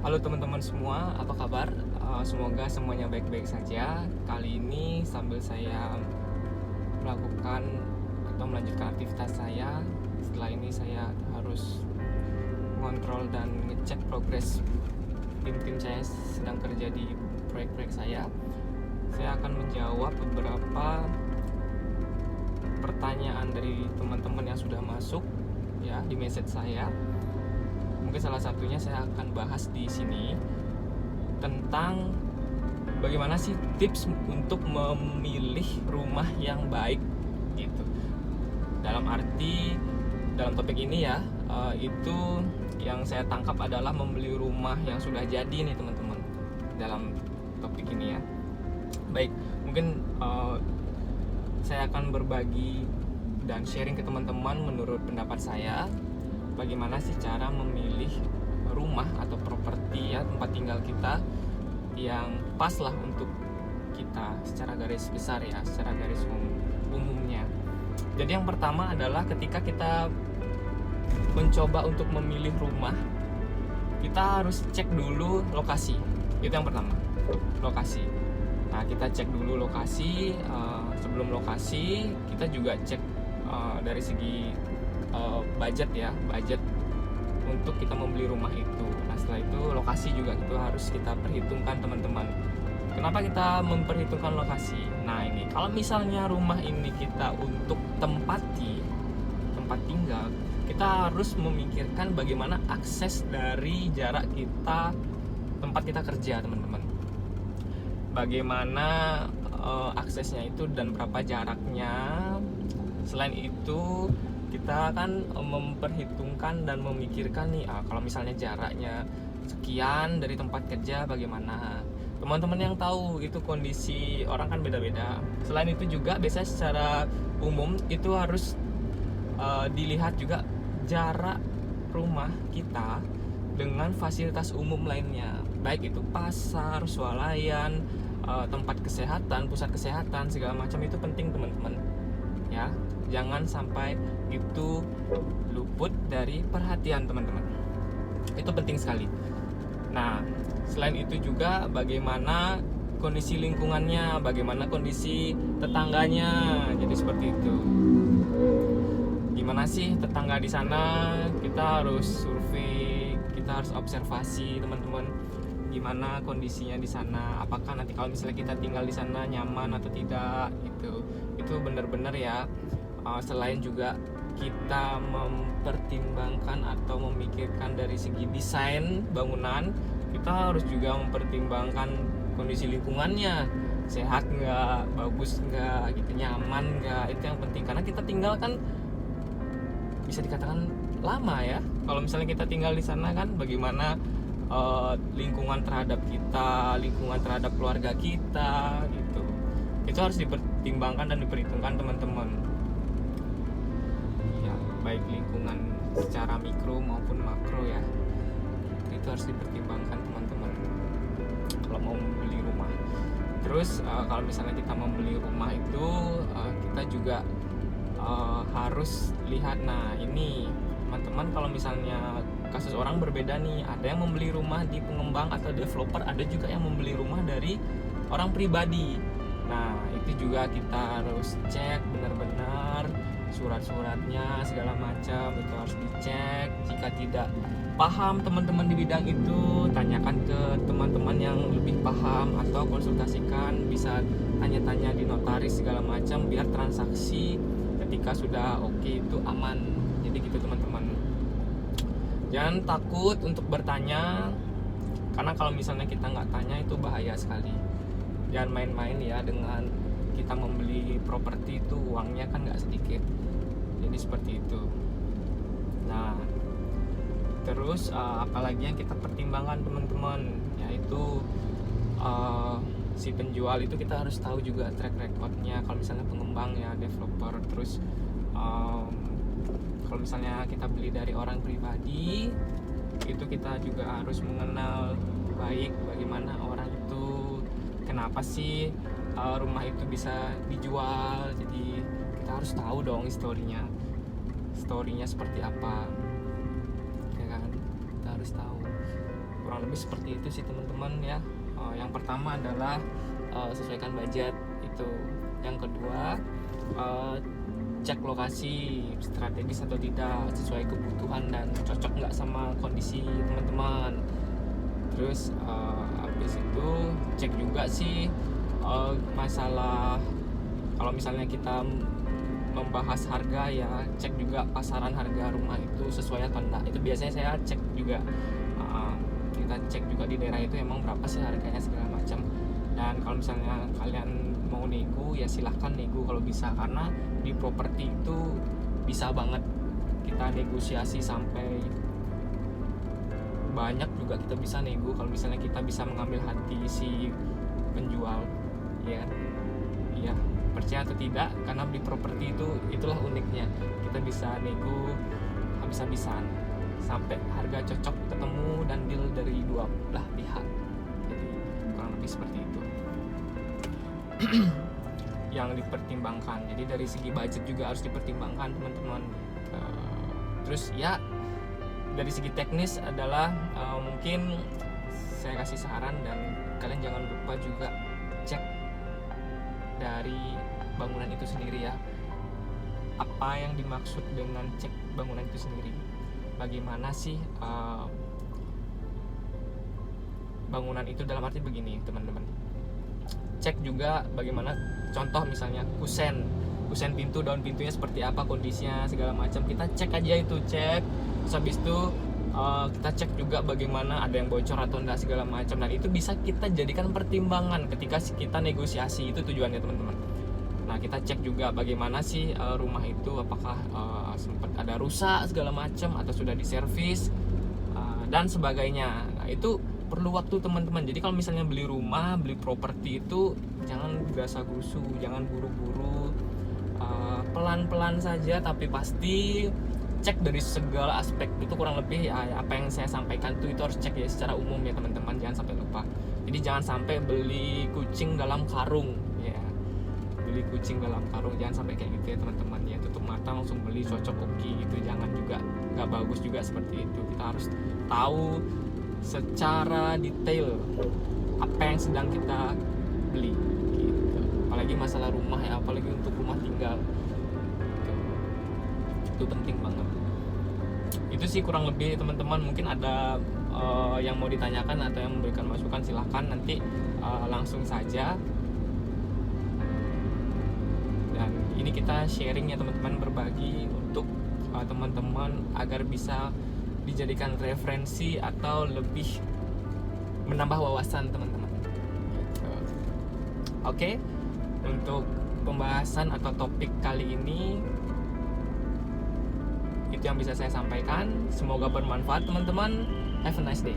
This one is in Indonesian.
Halo teman-teman semua, apa kabar? Semoga semuanya baik-baik saja. Kali ini sambil saya melakukan atau melanjutkan aktivitas saya, setelah ini saya harus mengontrol dan ngecek progres tim saya sedang kerja di proyek-proyek saya. Saya akan menjawab beberapa pertanyaan dari teman-teman yang sudah masuk ya di message saya. Mungkin salah satunya saya akan bahas di sini tentang bagaimana sih tips untuk memilih rumah yang baik gitu. Dalam topik ini ya, itu yang saya tangkap adalah membeli rumah yang sudah jadi nih teman-teman dalam topik ini ya. Baik, mungkin saya akan berbagi dan sharing ke teman-teman menurut pendapat saya bagaimana sih cara memilih rumah atau properti ya, tempat tinggal kita yang pas lah untuk kita secara garis besar ya, secara garis umumnya. Jadi yang pertama adalah ketika kita mencoba untuk memilih rumah, kita harus cek dulu lokasi. Itu yang pertama, lokasi. Nah, kita cek dulu lokasi. Sebelum lokasi, kita juga cek dari segi budget ya, budget untuk kita membeli rumah itu. Nah, setelah itu lokasi juga itu harus kita perhitungkan teman-teman. Kenapa kita memperhitungkan lokasi? Nah, ini kalau misalnya rumah ini kita untuk tempat tinggal, kita harus memikirkan bagaimana akses dari jarak kita tempat kita kerja teman-teman. Bagaimana aksesnya itu dan berapa jaraknya. Selain itu kita kan memperhitungkan dan memikirkan nih, kalau misalnya jaraknya sekian dari tempat kerja bagaimana. Teman-teman yang tahu itu kondisi orang kan beda-beda. Selain itu juga biasanya secara umum itu harus dilihat juga jarak rumah kita dengan fasilitas umum lainnya, baik itu pasar, swalayan, tempat kesehatan, pusat kesehatan, segala macam itu penting teman-teman ya. Jangan sampai itu luput dari perhatian teman-teman. Itu penting sekali. Nah, selain itu juga bagaimana kondisi lingkungannya, bagaimana kondisi tetangganya. Jadi seperti itu. Gimana sih tetangga di sana? Kita harus survei, kita harus observasi teman-teman. Gimana kondisinya di sana? Apakah nanti kalau misalnya kita tinggal di sana nyaman atau tidak gitu. Itu benar-benar ya. Selain juga kita mempertimbangkan atau memikirkan dari segi desain bangunan, kita harus juga mempertimbangkan kondisi lingkungannya, sehat nggak, bagus nggak, gitu, nyaman nggak. Itu yang penting karena kita tinggal kan bisa dikatakan lama ya. Kalau misalnya kita tinggal di sana kan bagaimana lingkungan terhadap kita, lingkungan terhadap keluarga kita gitu. Itu harus dipertimbangkan dan diperhitungkan teman-teman. Baik lingkungan secara mikro maupun makro ya, itu harus dipertimbangkan teman-teman kalau mau membeli rumah. Terus kalau misalnya kita membeli rumah itu kita juga harus lihat. Nah ini teman-teman, kalau misalnya kasus orang berbeda nih, ada yang membeli rumah di pengembang atau developer, ada juga yang membeli rumah dari orang pribadi. Nah itu juga kita harus cek benar-benar surat-suratnya segala macam, itu harus dicek. Jika tidak paham teman-teman di bidang itu, tanyakan ke teman-teman yang lebih paham atau konsultasikan, bisa tanya-tanya di notaris segala macam biar transaksi ketika sudah oke itu aman. Jadi gitu teman-teman, jangan takut untuk bertanya, karena kalau misalnya kita nggak tanya itu bahaya sekali. Jangan main-main ya dengan kita membeli properti itu, uangnya kan nggak sedikit. Jadi seperti itu. Nah terus apalagi yang kita pertimbangkan teman-teman, yaitu si penjual itu kita harus tahu juga track recordnya. Kalau misalnya pengembang ya, developer, terus kalau misalnya kita beli dari orang pribadi, itu kita juga harus mengenal baik bagaimana orang itu, kenapa sih rumah itu bisa dijual. Jadi kita harus tahu dong historinya seperti apa ya kan, kita harus tahu kurang lebih seperti itu sih teman-teman ya. Yang pertama adalah sesuaikan budget itu. Yang kedua cek lokasi strategis atau tidak, sesuai kebutuhan dan cocok nggak sama kondisi teman-teman. Terus habis itu cek juga sih masalah kalau misalnya kita membahas harga ya, cek juga pasaran harga rumah itu sesuai atau enggak. Itu biasanya saya cek juga. Kita cek juga di daerah itu emang berapa sih harganya segala macam. Dan kalau misalnya kalian mau nego ya silahkan nego kalau bisa, karena di properti itu bisa banget kita negosiasi sampai banyak juga kita bisa nego kalau misalnya kita bisa mengambil hati si penjual ya. Iya, percaya atau tidak, karena di properti itu itulah uniknya, kita bisa nego habis-habisan sampai harga cocok ketemu dan deal dari dua belah pihak. Jadi kurang lebih seperti itu yang dipertimbangkan. Jadi dari segi budget juga harus dipertimbangkan teman-teman. Terus ya dari segi teknis adalah mungkin saya kasih saran, dan kalian jangan lupa juga cek dari bangunan itu sendiri ya. Apa yang dimaksud dengan cek bangunan itu sendiri? Bagaimana sih bangunan itu, dalam arti begini teman-teman. Cek juga bagaimana, contoh misalnya kusen pintu, daun pintunya seperti apa kondisinya segala macam. Kita cek aja itu, cek. Terus habis itu kita cek juga bagaimana ada yang bocor atau enggak segala macam, dan itu bisa kita jadikan pertimbangan ketika kita negosiasi. Itu tujuannya teman-teman. Nah kita cek juga bagaimana sih rumah itu, apakah sempat ada rusak segala macam atau sudah diservis dan sebagainya. Nah itu perlu waktu teman-teman. Jadi kalau misalnya beli rumah, beli properti itu jangan gerasa-gerusu, jangan buru-buru, pelan-pelan saja, tapi pasti cek dari segala aspek. Itu kurang lebih apa yang saya sampaikan itu harus cek ya secara umum ya teman-teman, jangan sampai lupa. Jadi jangan sampai beli kucing dalam karung ya, beli kucing dalam karung, jangan sampai kayak gitu ya teman-teman ya. Tutup mata langsung beli cocok oke gitu, jangan juga, nggak bagus juga seperti itu. Kita harus tahu secara detail apa yang sedang kita beli gitu. Apalagi masalah rumah ya, apalagi untuk rumah tinggal itu penting banget. Itu sih kurang lebih teman-teman. Mungkin ada yang mau ditanyakan atau yang memberikan masukan, silahkan nanti langsung saja. Dan ini kita sharing ya teman-teman, berbagi untuk teman-teman agar bisa dijadikan referensi atau lebih menambah wawasan teman-teman. Oke, untuk pembahasan atau topik kali ini itu yang bisa saya sampaikan. Semoga bermanfaat teman-teman. Have a nice day.